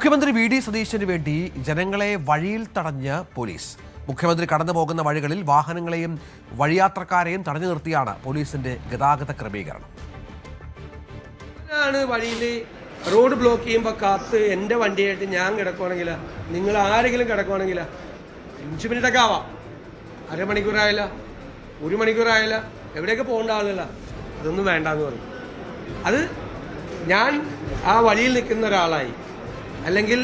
മുഖ്യമന്ത്രി വി.ഡി. സതീശന് വേണ്ടി ജനങ്ങളെ വഴിയിൽ തടഞ്ഞ് പോലീസ്. മുഖ്യമന്ത്രി കടന്നു പോകുന്ന വഴികളിൽ വാഹനങ്ങളെയും വഴിയാത്രക്കാരെയും തടഞ്ഞു നിർത്തിയാണ് പോലീസിന്റെ ഗതാഗത ക്രമീകരണം. വഴിയിൽ റോഡ് ബ്ലോക്ക് ചെയ്യുമ്പോൾ കാത്ത് എൻ്റെ വണ്ടിയായിട്ട് ഞാൻ കിടക്കുവാണെങ്കിൽ, നിങ്ങൾ ആരെങ്കിലും കിടക്കുവാണെങ്കിൽ 5 മിനിറ്റൊക്കെ ആവാം, അരമണിക്കൂറായില്ല, 1 മണിക്കൂറായില്ല, എവിടെയൊക്കെ പോകേണ്ട ആളല്ല, അതൊന്നും വേണ്ടെന്ന് പറയും. അത് ഞാൻ ആ വഴിയിൽ നിൽക്കുന്ന ഒരാളായി, അല്ലെങ്കിൽ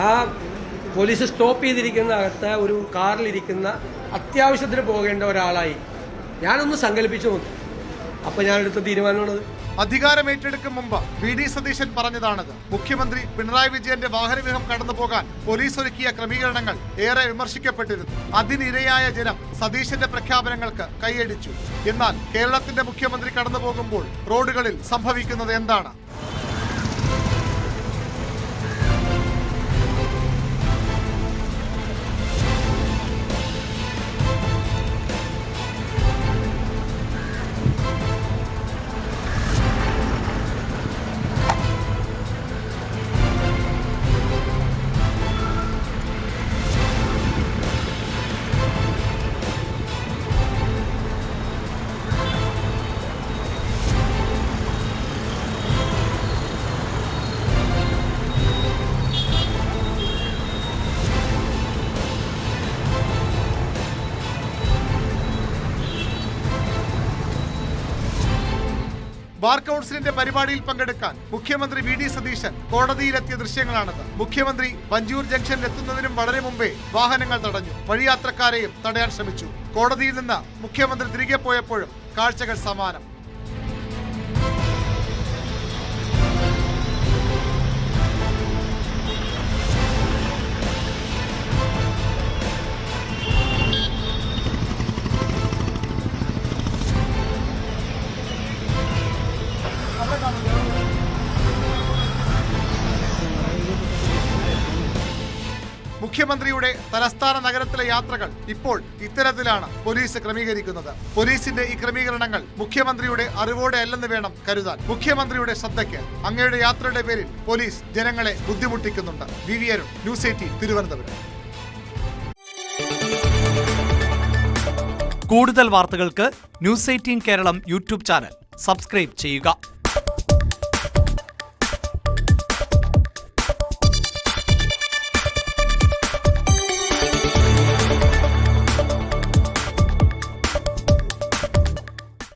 ആ പോലീസ് സ്റ്റോപ്പ് ചെയ്തിരിക്കുന്ന അകത്ത് ഒരു കാറിലിരിക്കുന്ന അത്യാവശ്യത്തിന് പോകേണ്ട ഒരാളായി ഞാനൊന്ന് സങ്കല്പിച്ചു നോക്കി. അപ്പോൾ ഞാനെടുത്ത തീരുമാനമാണത്. അധികാരമേറ്റെടുക്കും മുമ്പ് വി.ഡി. സതീശൻ പറഞ്ഞതാണത്. മുഖ്യമന്ത്രി പിണറായി വിജയന്റെ വാഹനവ്യൂഹം കടന്നു പോകാൻ പോലീസ് ഒരുക്കിയ ക്രമീകരണങ്ങൾ ഏറെ വിമർശിക്കപ്പെട്ടിരുന്നു. അതിനിരയായ ജനം സതീശന്റെ പ്രഖ്യാപനങ്ങൾക്ക് കൈയടിച്ചു. എന്നാൽ കേരളത്തിന്റെ മുഖ്യമന്ത്രി കടന്നു പോകുമ്പോൾ റോഡുകളിൽ സംഭവിക്കുന്നത് എന്താണ്? ബാർ കൗൺസിലിന്റെ പരിപാടിയിൽ പങ്കെടുക്കാൻ മുഖ്യമന്ത്രി വി.ഡി. സതീശൻ കോടതിയിലെത്തിയ ദൃശ്യങ്ങളാണത്. മുഖ്യമന്ത്രി വഞ്ചൂർ ജംഗ്ഷനിൽ എത്തുന്നതിനും വളരെ മുമ്പേ വാഹനങ്ങൾ തടഞ്ഞു, വഴിയാത്രക്കാരെയും തടയാൻ ശ്രമിച്ചു. കോടതിയിൽ നിന്ന് മുഖ്യമന്ത്രി തിരികെ പോയപ്പോഴും കാഴ്ചകൾ സമാനം. മുഖ്യമന്ത്രിയുടെ തലസ്ഥാന നഗരത്തിലെ യാത്രകൾ ഇപ്പോൾ ഇത്തരത്തിലാണ് പോലീസ് ക്രമീകരിക്കുന്നത്. പോലീസിന്റെ ഈ ക്രമീകരണങ്ങൾ മുഖ്യമന്ത്രിയുടെ അറിവോടെ അല്ലെന്ന് വേണം കരുതാൻ. മുഖ്യമന്ത്രിയുടെ ശ്രദ്ധയ്ക്ക് അങ്ങയുടെ യാത്രയുടെ പേരിൽ പോലീസ് ജനങ്ങളെ ബുദ്ധിമുട്ടിക്കുന്നുണ്ട്. വി. അരുൺ, ന്യൂസ് 18 തിരുവനന്തപുരം. കൂടുതൽ വാർത്തകൾക്ക് news 18 Keralam YouTube channel subscribe ചെയ്യുക.